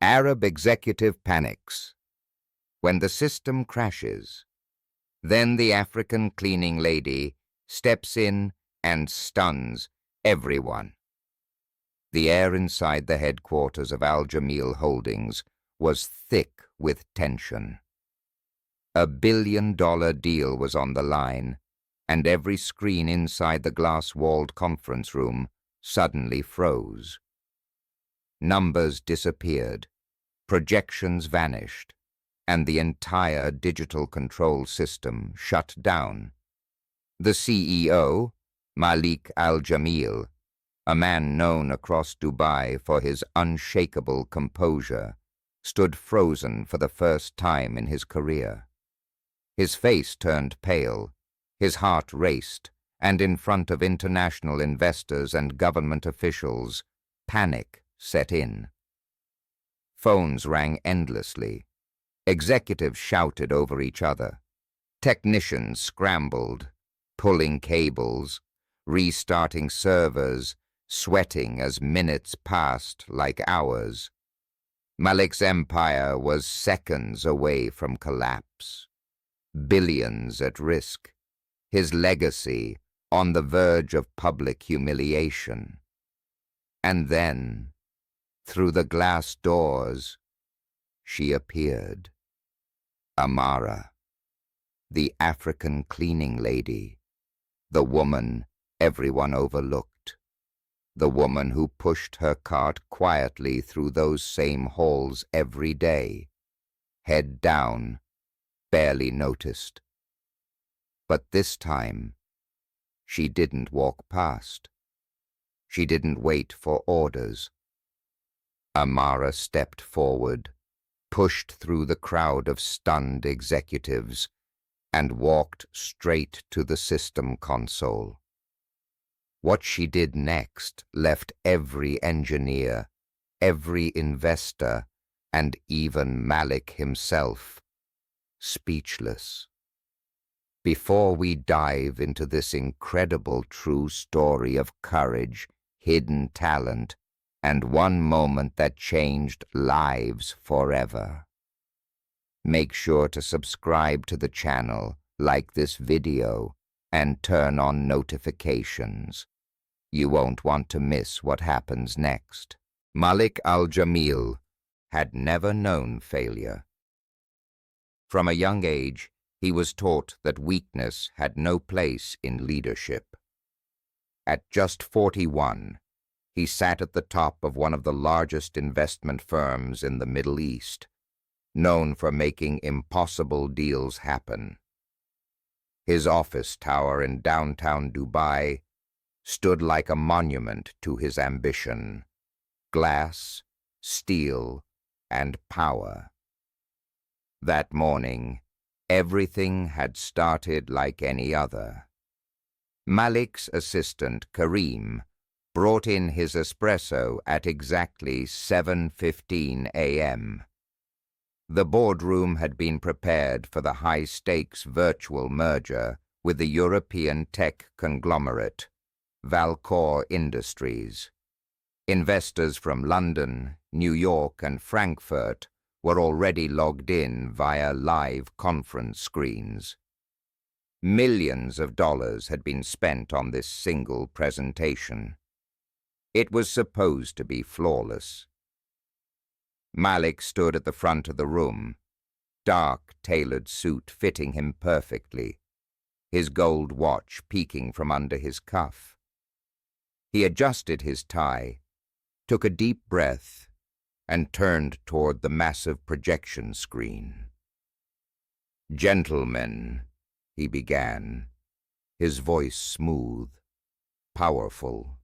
Arab executive panics. When the system crashes, then the African cleaning lady steps in and stuns everyone. The air inside the headquarters of Al Jamil Holdings was thick with tension. $1 billion deal was on the line, and every screen inside the glass-walled conference room suddenly froze. Numbers disappeared, projections vanished, and the entire digital control system shut down. The CEO, Malik Al Jamil, a man known across Dubai for his unshakable composure, stood frozen for the first time in his career. His face turned pale, his heart raced, and in front of international investors and government officials, panic set in. Phones rang endlessly. Executives shouted over each other. Technicians scrambled, pulling cables, restarting servers, sweating as minutes passed like hours. Malik's empire was seconds away from collapse. Billions at risk. His legacy on the verge of public humiliation. And then, through the glass doors, she appeared. Amara, the African cleaning lady, the woman everyone overlooked, the woman who pushed her cart quietly through those same halls every day, head down, barely noticed. But this time, she didn't walk past. She didn't wait for orders. Amara stepped forward, pushed through the crowd of stunned executives, and walked straight to the system console. What she did next left every engineer, every investor, and even Malik himself speechless. Before we dive into this incredible true story of courage, hidden talent, and one moment that changed lives forever, make sure to subscribe to the channel, like this video, and turn on notifications. You won't want to miss what happens next. Malik Al Jamil had never known failure. From a young age, he was taught that weakness had no place in leadership. At just 41, he sat at the top of one of the largest investment firms in the Middle East, known for making impossible deals happen. His office tower in downtown Dubai stood like a monument to his ambition: glass, steel, and power. That morning, everything had started like any other. Malik's assistant, Karim, brought in his espresso at exactly 7:15 a.m. The boardroom had been prepared for the high-stakes virtual merger with the European tech conglomerate, Valcor Industries. Investors from London, New York, and Frankfurt were already logged in via live conference screens. Millions of dollars had been spent on this single presentation. It was supposed to be flawless. Malik stood at the front of the room, dark, tailored suit fitting him perfectly, his gold watch peeking from under his cuff. He adjusted his tie, took a deep breath, and turned toward the massive projection screen. "Gentlemen," he began, his voice smooth, powerful.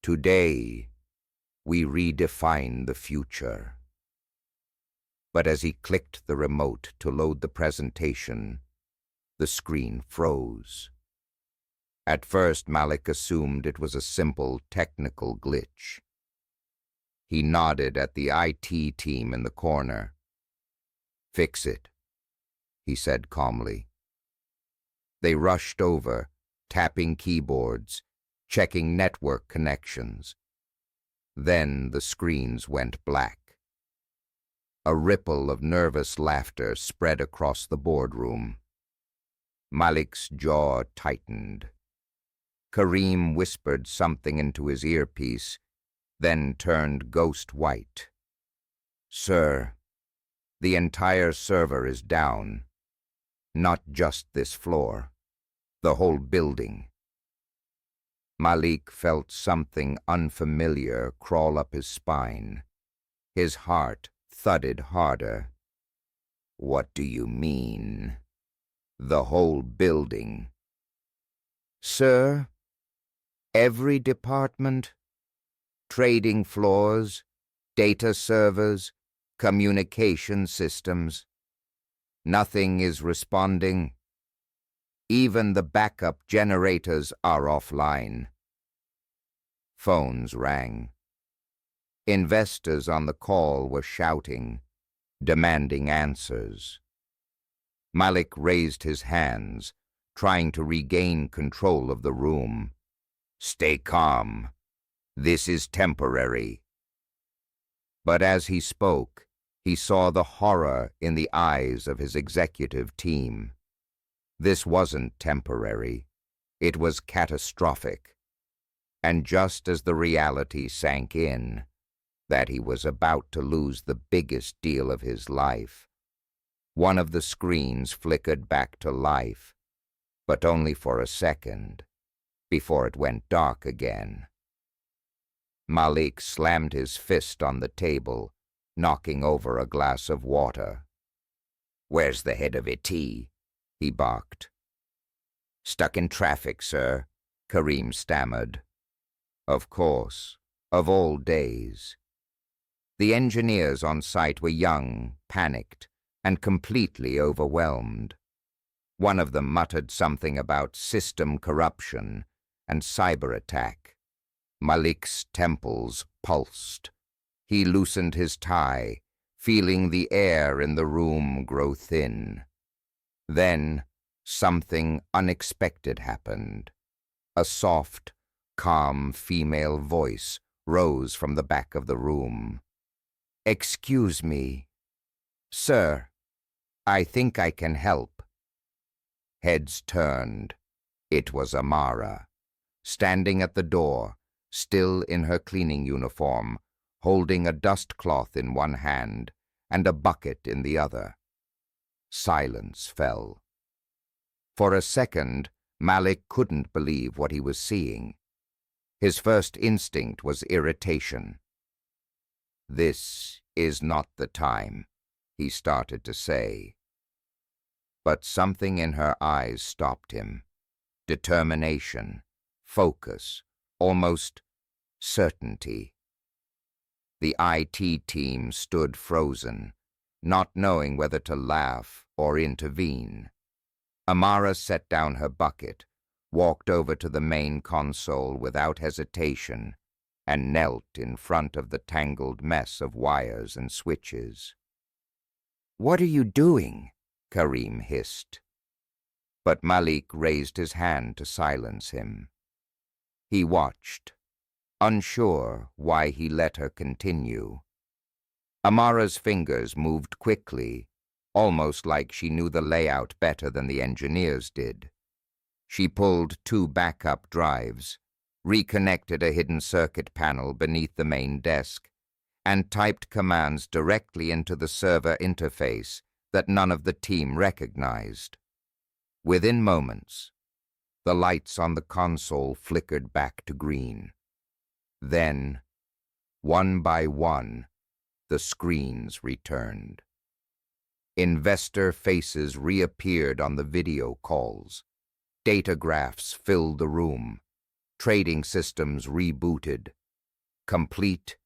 "Today, we redefine the future." But as he clicked the remote to load the presentation, the screen froze. At first, Malik assumed it was a simple technical glitch. He nodded at the IT team in the corner. "Fix it," he said calmly. They rushed over, tapping keyboards, checking network connections. Then the screens went black. A ripple of nervous laughter spread across the boardroom. Malik's jaw tightened. Kareem whispered something into his earpiece, then turned ghost white. "Sir, the entire server is down. Not just this floor. The whole building." Malik felt something unfamiliar crawl up his spine. His heart thudded harder. "What do you mean? The whole building?" "Sir, every department, trading floors, data servers, communication systems. Nothing is responding. Even the backup generators are offline." Phones rang. Investors on the call were shouting, demanding answers. Malik raised his hands, trying to regain control of the room. "Stay calm. This is temporary." But as he spoke, he saw the horror in the eyes of his executive team. This wasn't temporary. It was catastrophic. And just as the reality sank in, that he was about to lose the biggest deal of his life, one of the screens flickered back to life, but only for a second, before it went dark again. Malik slammed his fist on the table, knocking over a glass of water. "Where's the head of IT?" he barked. "Stuck in traffic, sir," Kareem stammered. Of course, of all days. The engineers on site were young, panicked, and completely overwhelmed. One of them muttered something about system corruption and cyber attack. Malik's temples pulsed. He loosened his tie, feeling the air in the room grow thin. Then something unexpected happened. A soft, calm female voice rose from the back of the room. "Excuse me. Sir, I think I can help." Heads turned. It was Amara, standing at the door, still in her cleaning uniform, holding a dust cloth in one hand and a bucket in the other. Silence fell. For a second, Malik couldn't believe what he was seeing. His first instinct was irritation. "This is not the time," he started to say. But something in her eyes stopped him. Determination, focus, almost certainty. The IT team stood frozen, not knowing whether to laugh or intervene. Amara set down her bucket, walked over to the main console without hesitation, and knelt in front of the tangled mess of wires and switches. "What are you doing?" Kareem hissed. But Malik raised his hand to silence him. He watched, unsure why he let her continue. Amara's fingers moved quickly, almost like she knew the layout better than the engineers did. She pulled 2 backup drives, reconnected a hidden circuit panel beneath the main desk, and typed commands directly into the server interface that none of the team recognized. Within moments, the lights on the console flickered back to green. Then, one by one, the screens returned. Investor faces reappeared on the video calls. Data graphs filled the room. Trading systems rebooted. Complete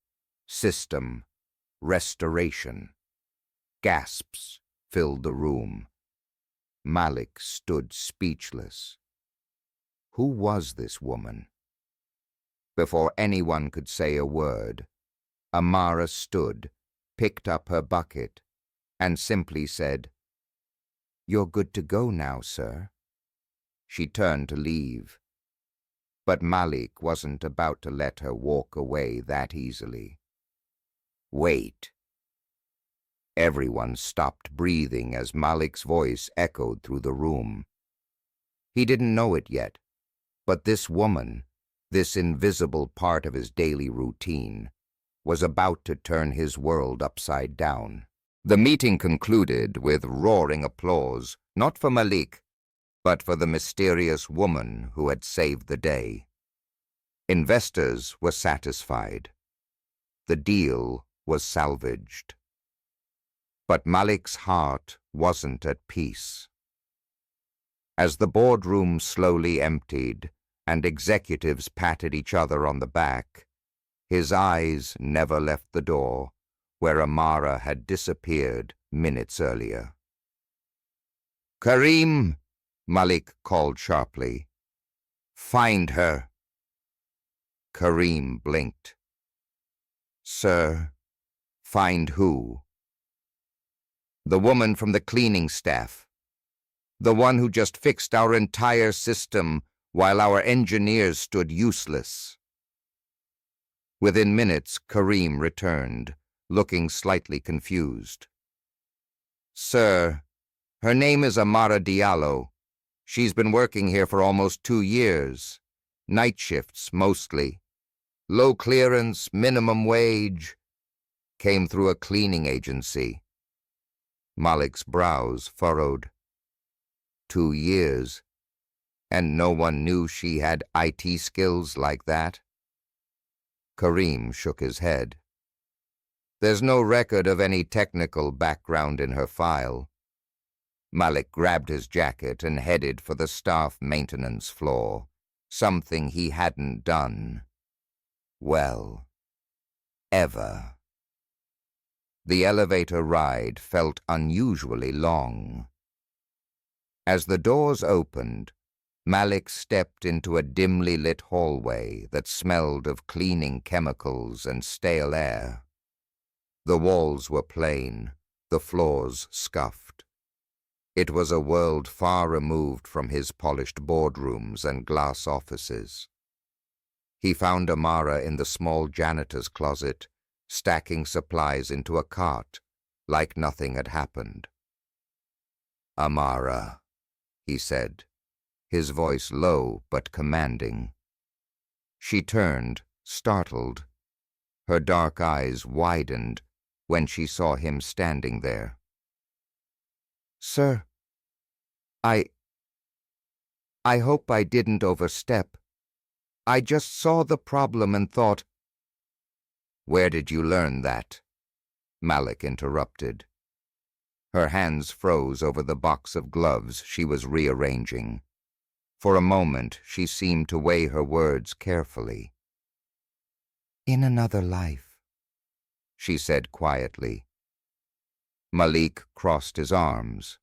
system restoration. Gasps filled the room. Malik stood speechless. Who was this woman? Before anyone could say a word, Amara stood, picked up her bucket, and simply said, "You're good to go now, sir." She turned to leave. But Malik wasn't about to let her walk away that easily. Wait. Everyone stopped breathing as Malik's voice echoed through the room. He didn't know it yet, but this woman, this invisible part of his daily routine, was about to turn his world upside down. The meeting concluded with roaring applause, not for Malik, but for the mysterious woman who had saved the day. Investors were satisfied. The deal was salvaged. But Malik's heart wasn't at peace. As the boardroom slowly emptied and executives patted each other on the back, his eyes never left the door where Amara had disappeared minutes earlier. "Karim," Malik called sharply. "Find her." Karim blinked. "Sir, find who?" "The woman from the cleaning staff. The one who just fixed our entire system while our engineers stood useless." Within minutes, Karim returned, looking slightly confused. "Sir, her name is Amara Diallo. She's been working here for almost 2 years. Night shifts, mostly. Low clearance, minimum wage. Came through a cleaning agency." Malik's brows furrowed. 2 years, and no one knew she had IT skills like that? Karim shook his head. "There's no record of any technical background in her file." Malik grabbed his jacket and headed for the staff maintenance floor, something he hadn't done. Well, ever. The elevator ride felt unusually long. As the doors opened, Malik stepped into a dimly lit hallway that smelled of cleaning chemicals and stale air. The walls were plain, the floors scuffed. It was a world far removed from his polished boardrooms and glass offices. He found Amara in the small janitor's closet, stacking supplies into a cart, like nothing had happened. "Amara," he said, his voice low but commanding. She turned, startled. Her dark eyes widened when she saw him standing there. "Sir, I hope I didn't overstep. I just saw the problem and thought—" "Where did you learn that?" Malik interrupted. Her hands froze over the box of gloves she was rearranging. For a moment she seemed to weigh her words carefully. "In another life," she said quietly. Malik crossed his arms.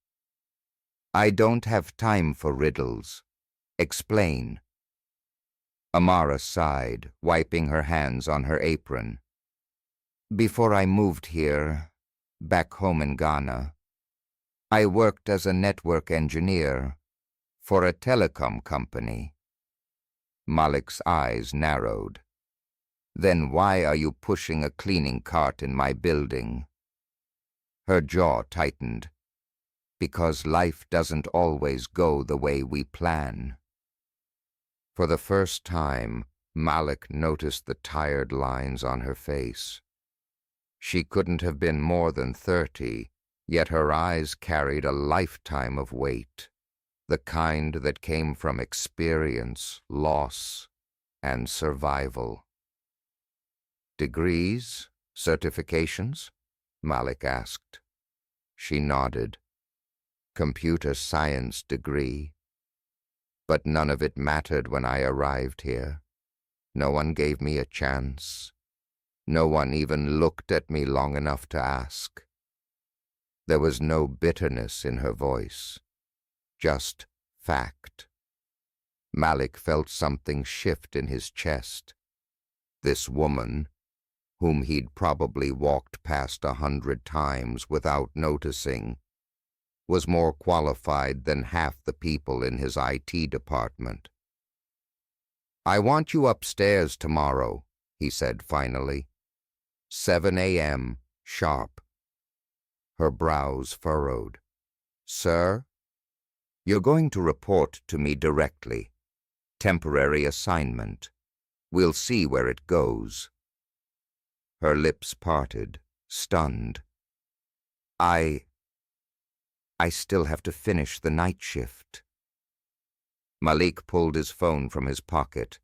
"I don't have time for riddles. Explain." Amara sighed, wiping her hands on her apron. "Before I moved here, back home in Ghana, I worked as a network engineer for a telecom company." Malik's eyes narrowed. "Then why are you pushing a cleaning cart in my building?" Her jaw tightened. "Because life doesn't always go the way we plan." For the first time, Malik noticed the tired lines on her face. She couldn't have been more than 30, yet her eyes carried a lifetime of weight, the kind that came from experience, loss, and survival. "Degrees? Certifications?" Malik asked. She nodded. "Computer science degree. But none of it mattered when I arrived here. No one gave me a chance. No one even looked at me long enough to ask." There was no bitterness in her voice, just fact. Malik felt something shift in his chest. This woman, whom he'd probably walked past 100 times without noticing, was more qualified than half the people in his IT department. I want you upstairs tomorrow, he said finally. 7 a.m. sharp. Her brows furrowed. Sir? You're going to report to me directly. Temporary assignment. We'll see where it goes. Her lips parted, stunned. I still have to finish the night shift. Malik pulled his phone from his pocket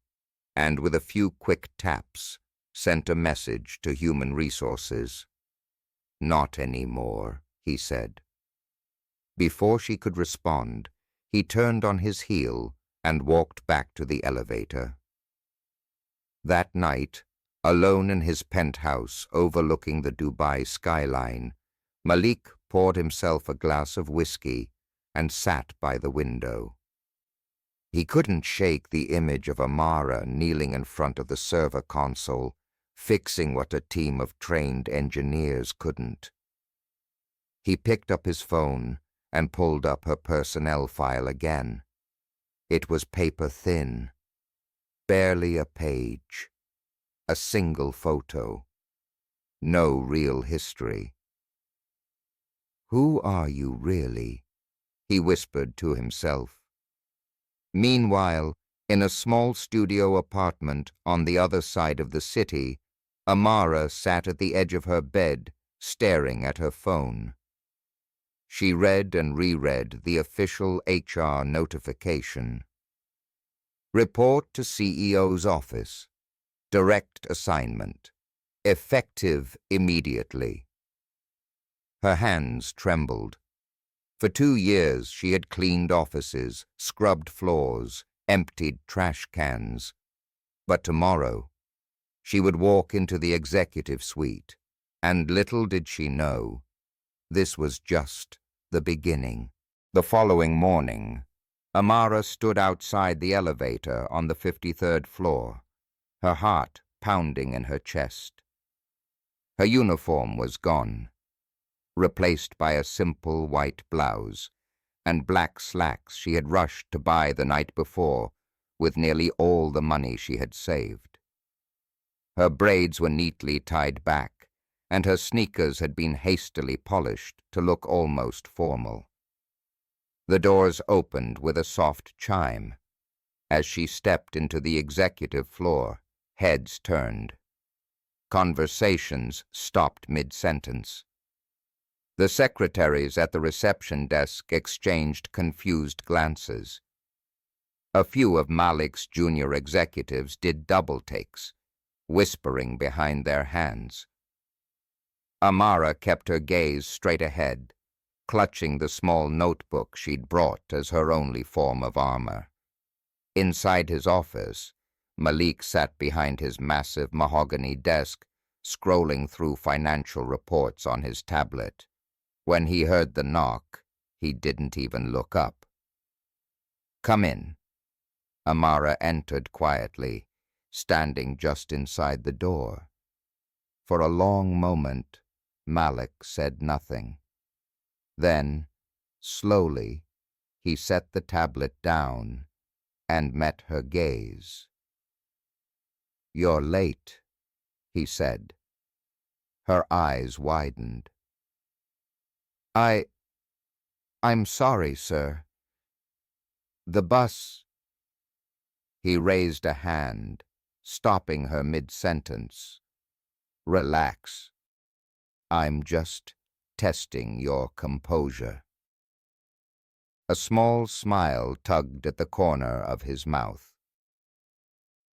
and, with a few quick taps, sent a message to Human Resources. Not anymore, he said. Before she could respond, he turned on his heel and walked back to the elevator. That night, alone in his penthouse overlooking the Dubai skyline, Malik poured himself a glass of whiskey and sat by the window. He couldn't shake the image of Amara kneeling in front of the server console, fixing what a team of trained engineers couldn't. He picked up his phone and pulled up her personnel file again. It was paper thin, barely a page, a single photo, no real history. Who are you really? He whispered to himself. Meanwhile, in a small studio apartment on the other side of the city, Amara sat at the edge of her bed, staring at her phone. She read and reread the official HR notification. Report to CEO's office. Direct assignment. Effective immediately. Her hands trembled. For 2 years she had cleaned offices, scrubbed floors, emptied trash cans. But tomorrow she would walk into the executive suite, and little did she know, this was just the beginning. The following morning, Amara stood outside the elevator on the 53rd floor, her heart pounding in her chest. Her uniform was gone, replaced by a simple white blouse and black slacks she had rushed to buy the night before with nearly all the money she had saved. Her braids were neatly tied back, and her sneakers had been hastily polished to look almost formal. The doors opened with a soft chime. As she stepped into the executive floor, heads turned. Conversations stopped mid-sentence. The secretaries at the reception desk exchanged confused glances. A few of Malik's junior executives did double-takes, whispering behind their hands. Amara kept her gaze straight ahead, clutching the small notebook she'd brought as her only form of armor. Inside his office, Malik sat behind his massive mahogany desk, scrolling through financial reports on his tablet. When he heard the knock, he didn't even look up. Come in. Amara entered quietly, standing just inside the door. For a long moment, Malik said nothing. Then, slowly, he set the tablet down and met her gaze. You're late, he said. Her eyes widened. I'm sorry, sir. The bus... He raised a hand, stopping her mid-sentence. Relax. I'm just testing your composure. A small smile tugged at the corner of his mouth.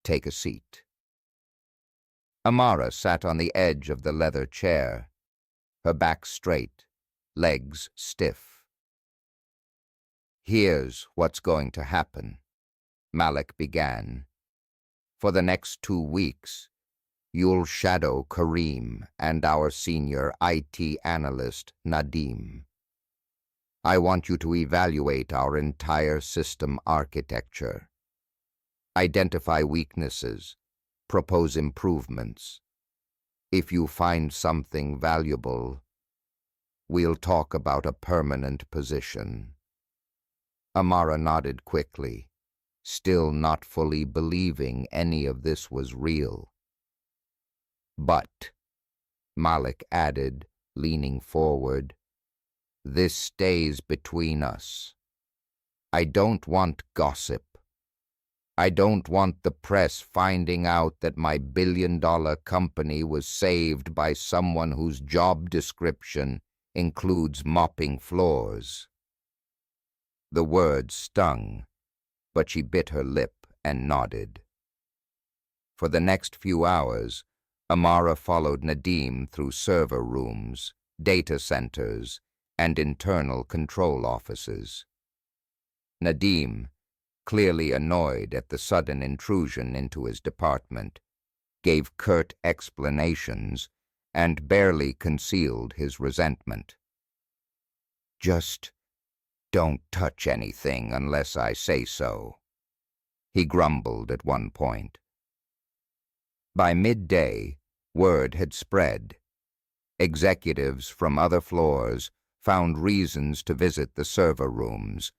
Take a seat. Amara sat on the edge of the leather chair, her back straight, legs stiff. Here's what's going to happen, Malik began. For the next 2 weeks, you'll shadow Kareem and our senior IT analyst, Nadim. I want you to evaluate our entire system architecture, identify weaknesses, propose improvements. If you find something valuable, we'll talk about a permanent position. Amara nodded quickly, still not fully believing any of this was real. "But," Malik added, leaning forward, "this stays between us. I don't want gossip. I don't want the press finding out that my billion-dollar company was saved by someone whose job description includes mopping floors." The words stung, but she bit her lip and nodded. For the next few hours, Amara followed Nadim through server rooms, data centers, and internal control offices. Nadim, clearly annoyed at the sudden intrusion into his department, gave curt explanations and barely concealed his resentment. "Just don't touch anything unless I say so," he grumbled at one point. By midday, word had spread. Executives from other floors found reasons to visit the server rooms,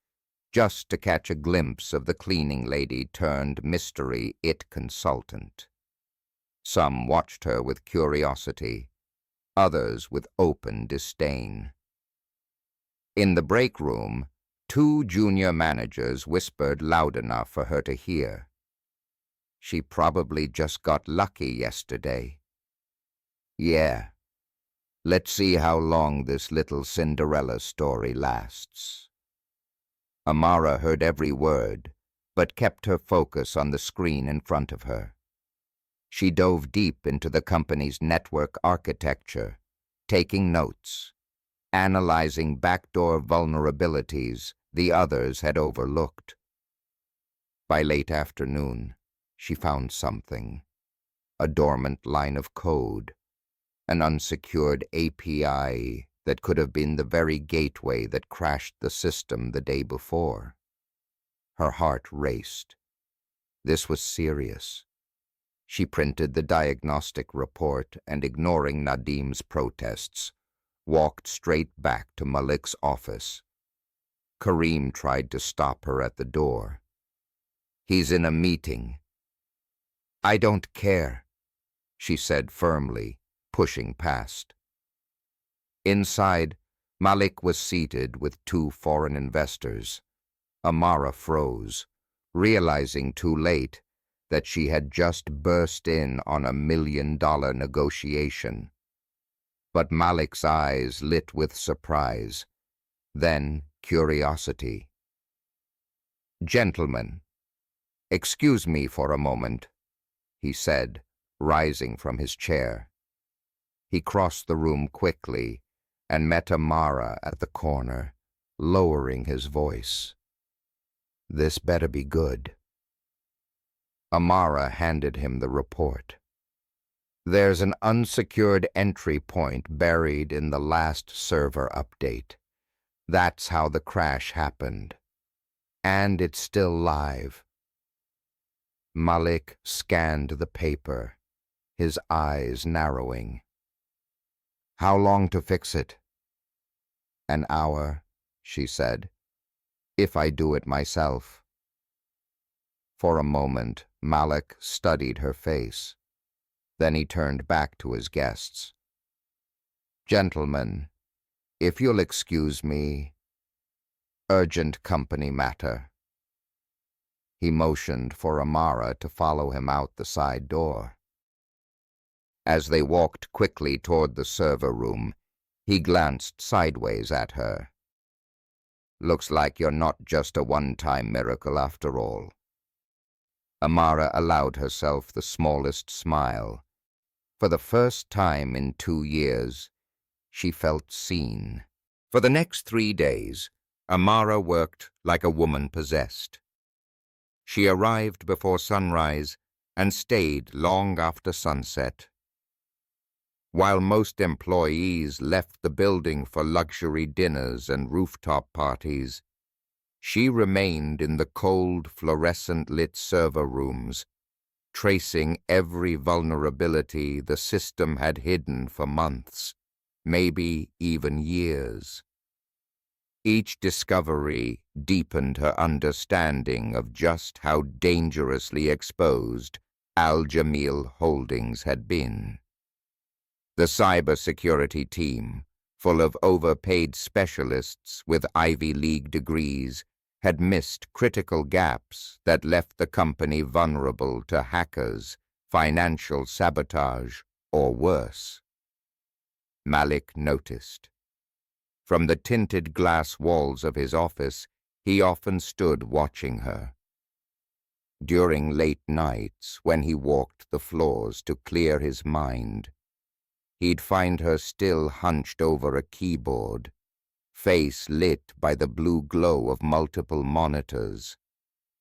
just to catch a glimpse of the cleaning lady turned mystery IT consultant. Some watched her with curiosity, others with open disdain. In the break room, 2 junior managers whispered loud enough for her to hear. "She probably just got lucky yesterday." "Yeah. Let's see how long this little Cinderella story lasts." Amara heard every word, but kept her focus on the screen in front of her. She dove deep into the company's network architecture, taking notes, analyzing backdoor vulnerabilities the others had overlooked. By late afternoon, she found something: a dormant line of code, an unsecured API that could have been the very gateway that crashed the system the day before. Her heart raced. This was serious. She printed the diagnostic report and, ignoring Nadim's protests, walked straight back to Malik's office. Kareem tried to stop her at the door. "He's in a meeting." "I don't care," she said firmly, pushing past. Inside, Malik was seated with 2 foreign investors. Amara froze, realizing too late that she had just burst in on a $1 million negotiation. But Malik's eyes lit with surprise, then curiosity. "Gentlemen, excuse me for a moment," he said, rising from his chair. He crossed the room quickly and met Amara at the corner, lowering his voice. "This better be good." Amara handed him the report. "There's an unsecured entry point buried in the last server update. That's how the crash happened. And it's still live." Malik scanned the paper, his eyes narrowing. "How long to fix it?" "An hour," she said, "if I do it myself." For a moment, Malik studied her face. Then he turned back to his guests. "Gentlemen, if you'll excuse me, urgent company matter." He motioned for Amara to follow him out the side door. As they walked quickly toward the server room, he glanced sideways at her. "Looks like you're not just a one-time miracle after all." Amara allowed herself the smallest smile. For the first time in 2 years, she felt seen. For the next 3 days, Amara worked like a woman possessed. She arrived before sunrise and stayed long after sunset. While most employees left the building for luxury dinners and rooftop parties, she remained in the cold, fluorescent-lit server rooms, tracing every vulnerability the system had hidden for months, maybe even years. Each discovery deepened her understanding of just how dangerously exposed Al Jamil Holdings had been. The cybersecurity team, full of overpaid specialists with Ivy League degrees, had missed critical gaps that left the company vulnerable to hackers, financial sabotage, or worse. Malik noticed. From the tinted glass walls of his office, he often stood watching her. During late nights, when he walked the floors to clear his mind, he'd find her still hunched over a keyboard, face lit by the blue glow of multiple monitors,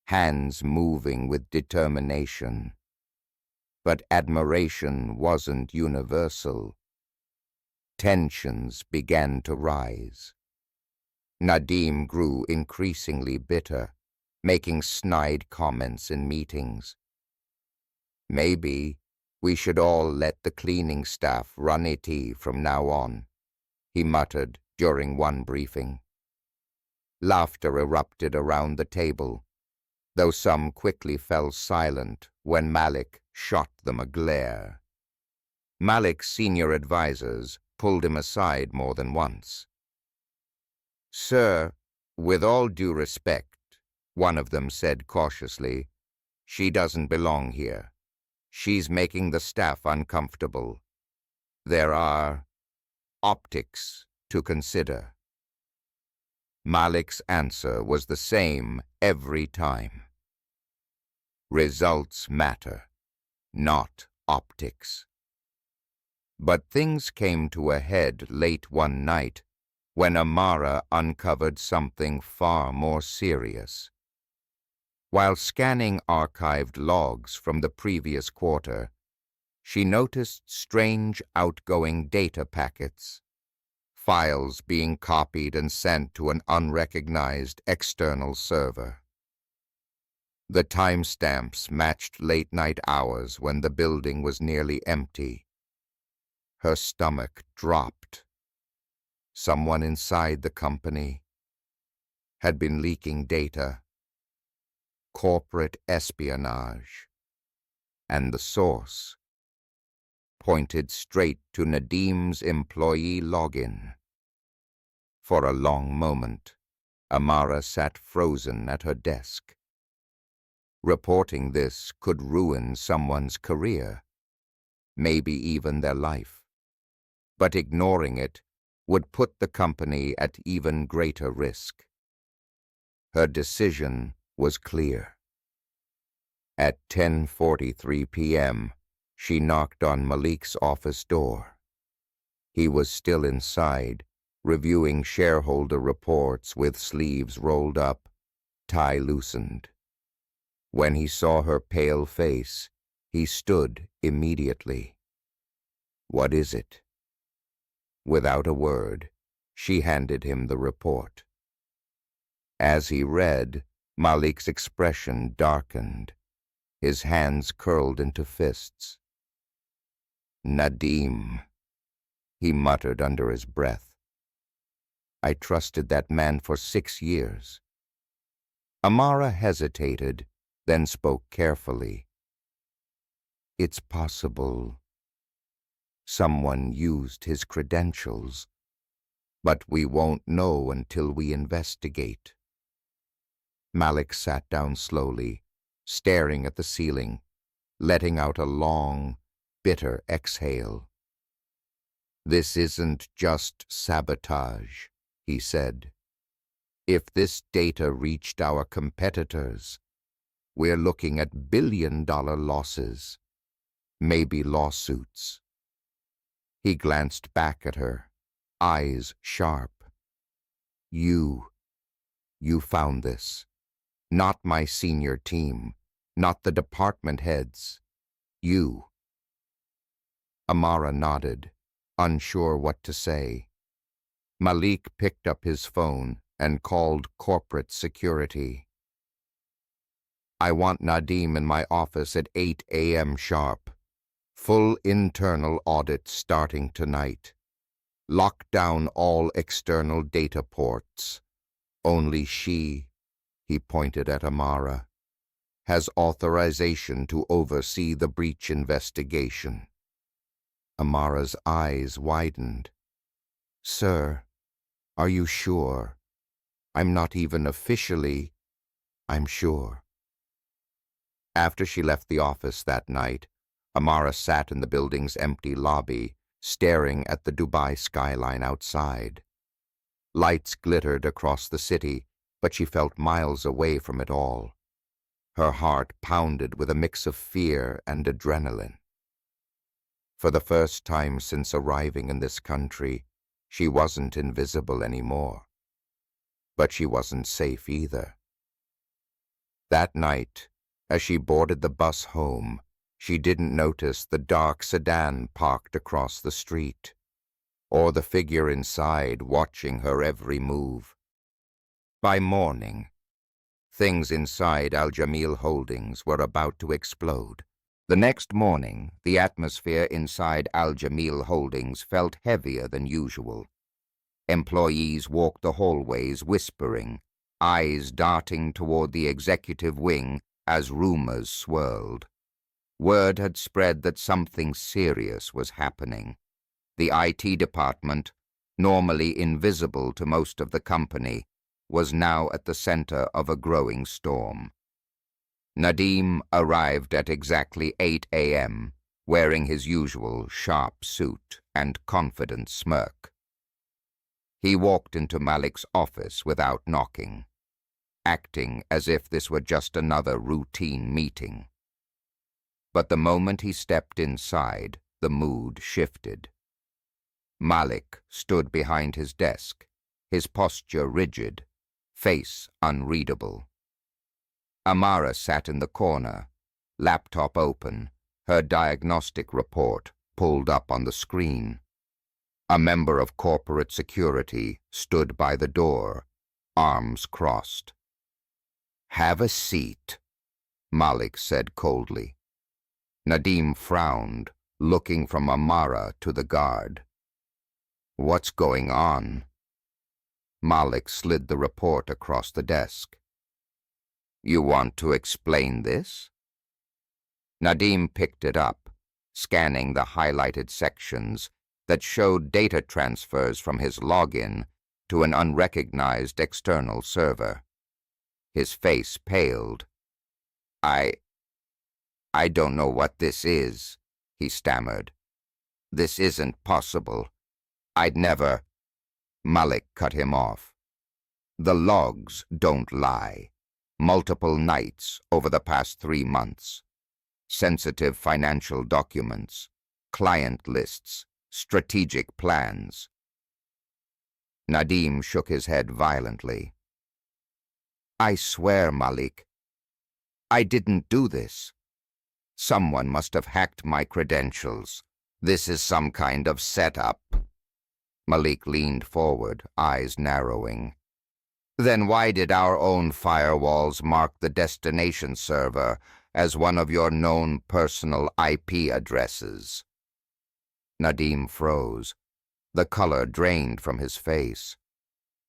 hands moving with determination. But admiration wasn't universal. Tensions began to rise. Nadim grew increasingly bitter, making snide comments in meetings. "Maybe we should all let the cleaning staff run IT from now on," he muttered during one briefing. Laughter erupted around the table, though some quickly fell silent when Malik shot them a glare. Malik's senior advisors pulled him aside more than once. "Sir, with all due respect," one of them said cautiously, "she doesn't belong here. She's making the staff uncomfortable. There are optics to consider." Malik's answer was the same every time. Results matter, not optics. But things came to a head late one night when Amara uncovered something far more serious. While scanning archived logs from the previous quarter, she noticed strange outgoing data packets, files being copied and sent to an unrecognized external server. The timestamps matched late-night hours when the building was nearly empty. Her stomach dropped. Someone inside the company had been leaking data, corporate espionage, and the source pointed straight to Nadim's employee login. For a long moment, Amara sat frozen at her desk. Reporting this could ruin someone's career, maybe even their life. But ignoring it would put the company at even greater risk. Her decision was clear. At 10:43 p.m., she knocked on Malik's office door. He was still inside, reviewing shareholder reports with sleeves rolled up, tie loosened. When he saw her pale face, he stood immediately. "What is it?" Without a word, she handed him the report. As he read, Malik's expression darkened. His hands curled into fists. "Nadim," he muttered under his breath. "I trusted that man for 6 years." Amara hesitated, then spoke carefully. "It's possible someone used his credentials, but we won't know until we investigate." Malik sat down slowly, staring at the ceiling, letting out a long, bitter exhale. "This isn't just sabotage," he said. "If this data reached our competitors, we're looking at billion-dollar losses, maybe lawsuits." He glanced back at her, eyes sharp. You found this. Not my senior team, not the department heads. You." Amara nodded, unsure what to say. Malik picked up his phone and called corporate security. "I want Nadim in my office at 8 a.m. sharp. Full internal audit starting tonight. Lock down all external data ports. Only she, he pointed at Amara, has authorization to oversee the breach investigation. Amara's eyes widened. Sir, are you sure? I'm not even officially, I'm sure. After she left the office that night, Amara sat in the building's empty lobby, staring at the Dubai skyline outside. Lights glittered across the city, but she felt miles away from it all. Her heart pounded with a mix of fear and adrenaline. For the first time since arriving in this country, she wasn't invisible anymore. But she wasn't safe either. That night, as she boarded the bus home, she didn't notice the dark sedan parked across the street, or the figure inside watching her every move. By morning, things inside Al Jamil Holdings were about to explode. The next morning, the atmosphere inside Al Jamil Holdings felt heavier than usual. Employees walked the hallways whispering, eyes darting toward the executive wing as rumors swirled. Word had spread that something serious was happening. The IT department, normally invisible to most of the company, was now at the center of a growing storm. Nadim arrived at exactly 8 a.m., wearing his usual sharp suit and confident smirk. He walked into Malik's office without knocking, acting as if this were just another routine meeting. But the moment he stepped inside, the mood shifted. Malik stood behind his desk, his posture rigid, face unreadable. Amara sat in the corner, laptop open, her diagnostic report pulled up on the screen. A member of corporate security stood by the door, arms crossed. "Have a seat," Malik said coldly. Nadim frowned, looking from Amara to the guard. "What's going on?" Malik slid the report across the desk. "You want to explain this?" Nadim picked it up, scanning the highlighted sections that showed data transfers from his login to an unrecognized external server. His face paled. I don't know what this is," he stammered. "This isn't possible. I'd never—" Malik cut him off. "The logs don't lie. Multiple nights over the past 3 months. Sensitive financial documents, client lists, strategic plans." Nadim shook his head violently. "I swear, Malik, I didn't do this. Someone must have hacked my credentials. This is some kind of setup." Malik leaned forward, eyes narrowing. "Then why did our own firewalls mark the destination server as one of your known personal IP addresses?" Nadim froze. The color drained from his face.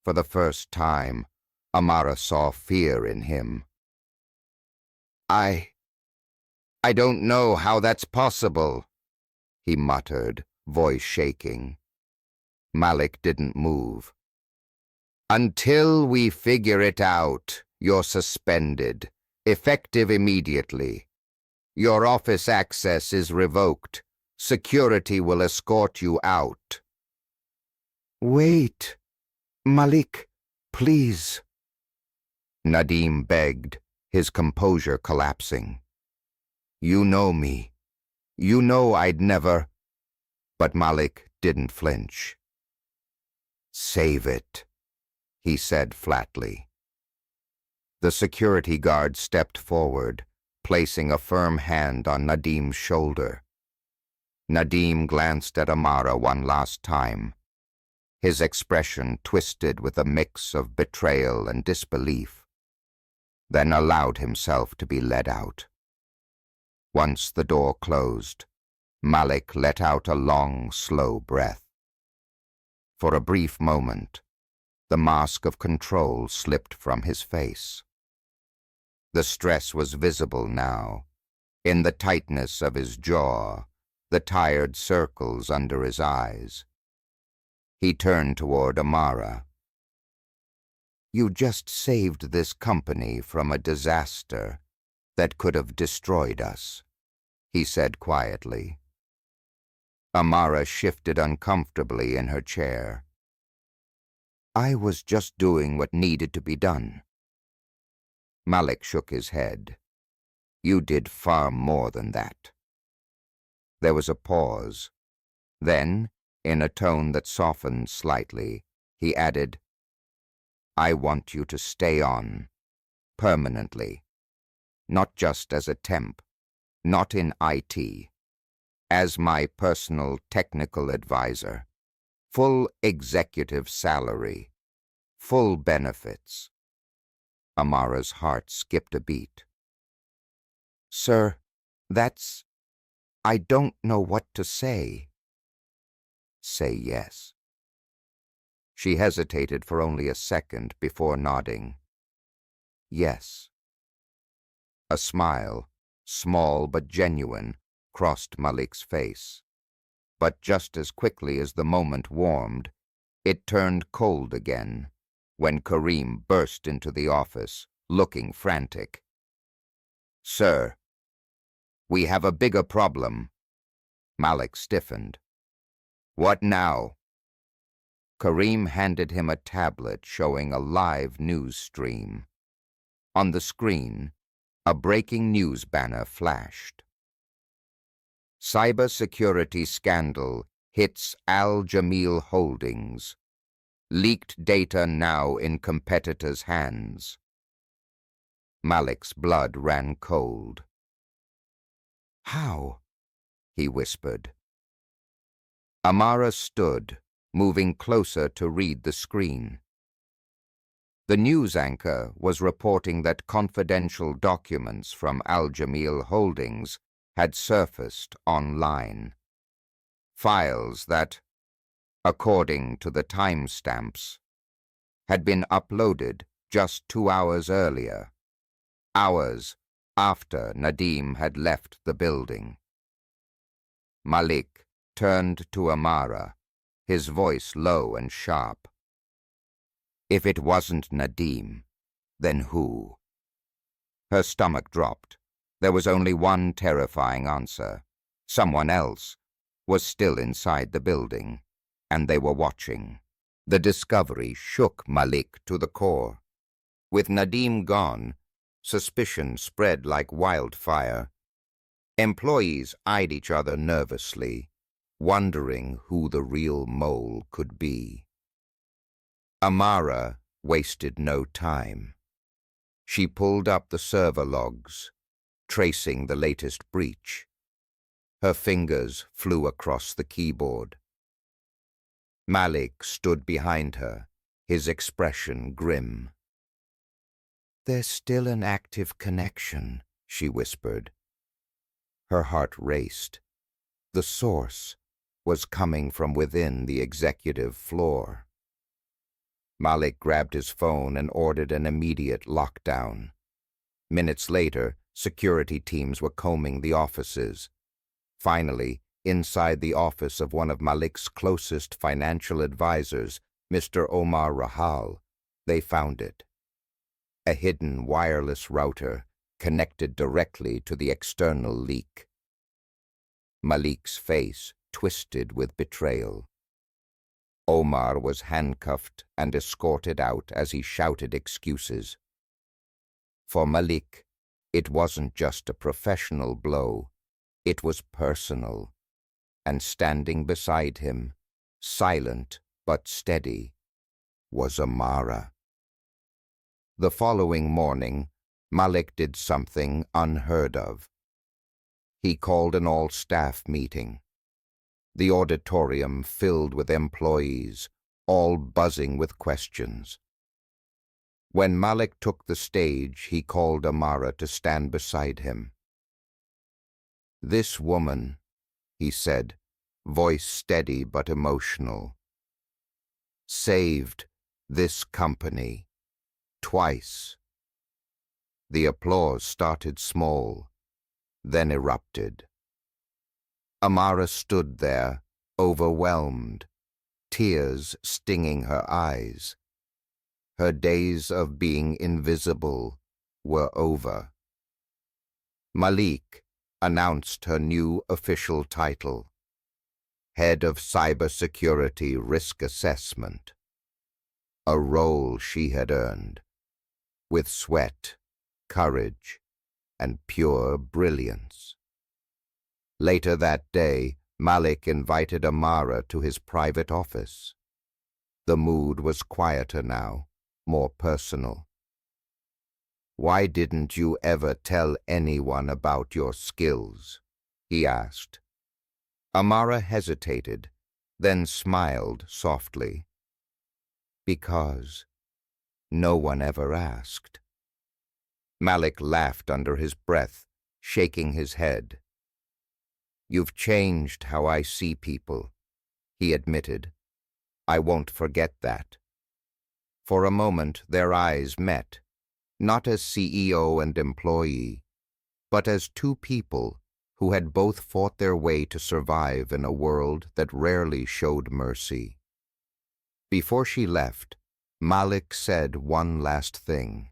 For the first time, Amara saw fear in him. I don't know how that's possible," he muttered, voice shaking. Malik didn't move. "Until we figure it out, you're suspended, effective immediately. Your office access is revoked. Security will escort you out." "Wait, Malik, please," Nadim begged, his composure collapsing. "You know me. You know I'd never—" But Malik didn't flinch. "Save it," he said flatly. The security guard stepped forward, placing a firm hand on Nadim's shoulder. Nadim glanced at Amara one last time, his expression twisted with a mix of betrayal and disbelief, then allowed himself to be led out. Once the door closed, Malik let out a long, slow breath. For a brief moment, The mask of control slipped from his face. The stress was visible now, in the tightness of his jaw, the tired circles under his eyes. He turned toward Amara. "You just saved this company from a disaster that could have destroyed us," he said quietly. Amara shifted uncomfortably in her chair. "I was just doing what needed to be done." Malik shook his head. "You did far more than that." There was a pause. Then, in a tone that softened slightly, he added, "I want you to stay on, permanently, not just as a temp, not in IT, as my personal technical advisor, full executive salary, full benefits." Amara's heart skipped a beat. "Sir, I don't know what to say." "Say yes." She hesitated for only a second before nodding. "Yes." A smile, small but genuine, crossed Malik's face. But just as quickly as the moment warmed, it turned cold again when Karim burst into the office, looking frantic. "Sir, we have a bigger problem." Malik stiffened. "What now?" Karim handed him a tablet showing a live news stream. On the screen, a breaking news banner flashed. "Cybersecurity scandal hits Al Jamil Holdings. Leaked data now in competitors' hands." Malik's blood ran cold. "How?" he whispered. Amara stood, moving closer to read the screen. The news anchor was reporting that confidential documents from Al Jamil Holdings had surfaced online. Files that, according to the timestamps, had been uploaded just 2 hours earlier, hours after Nadim had left the building. Malik turned to Amara, his voice low and sharp. "If it wasn't Nadim, then who?" Her stomach dropped. There was only one terrifying answer. Someone else was still inside the building, and they were watching. The discovery shook Malik to the core. With Nadim gone, suspicion spread like wildfire. Employees eyed each other nervously, wondering who the real mole could be. Amara wasted no time. She pulled up the server logs, tracing the latest breach. Her fingers flew across the keyboard. Malik stood behind her, his expression grim. "There's still an active connection," she whispered. Her heart raced. The source was coming from within the executive floor. Malik grabbed his phone and ordered an immediate lockdown. Minutes later, security teams were combing the offices. Finally, inside the office of one of Malik's closest financial advisors, Mr. Omar Rahal, they found it. A hidden wireless router connected directly to the external leak. Malik's face twisted with betrayal. Omar was handcuffed and escorted out as he shouted excuses. For Malik, it wasn't just a professional blow, it was personal. And standing beside him, silent but steady, was Amara. The following morning, Malik did something unheard of. He called an all-staff meeting. The auditorium filled with employees, all buzzing with questions. When Malik took the stage, he called Amara to stand beside him. "This woman," he said, voice steady but emotional, "saved This company. Twice. The applause started small, then erupted. Amara stood there, overwhelmed, tears stinging her eyes. Her days of being invisible were over. Malik announced her new official title, Head of Cybersecurity Risk Assessment, a role she had earned, with sweat, courage, and pure brilliance. Later that day, Malik invited Amara to his private office. The mood was quieter now, more personal. "Why didn't you ever tell anyone about your skills?" he asked. Amara hesitated, then smiled softly. "Because no one ever asked." Malik laughed under his breath, shaking his head. "You've changed how I see people," he admitted. "I won't forget that." For a moment their eyes met, not as CEO and employee, but as two people who had both fought their way to survive in a world that rarely showed mercy. Before she left, Malik said one last thing.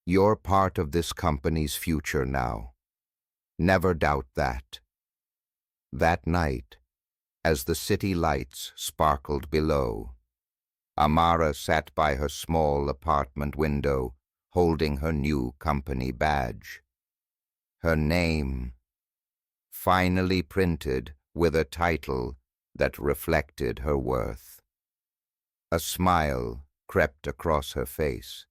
"You're part of this company's future now. Never doubt that." That night, as the city lights sparkled below, Amara sat by her small apartment window, holding her new company badge. Her name, finally printed with a title that reflected her worth. A smile crept across her face.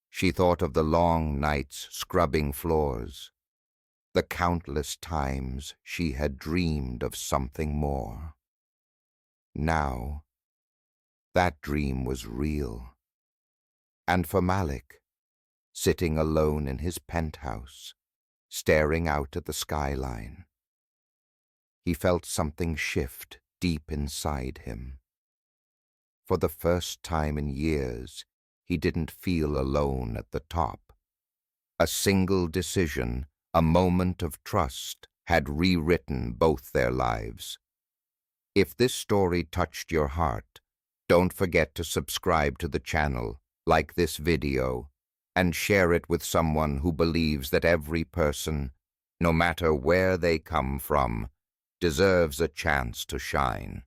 She thought of the long nights scrubbing floors, the countless times she had dreamed of something more. Now, that dream was real. And for Malik, sitting alone in his penthouse, staring out at the skyline, he felt something shift deep inside him. For the first time in years, he didn't feel alone at the top. A single decision, a moment of trust, had rewritten both their lives. If this story touched your heart, don't forget to subscribe to the channel, like this video, and share it with someone who believes that every person, no matter where they come from, deserves a chance to shine.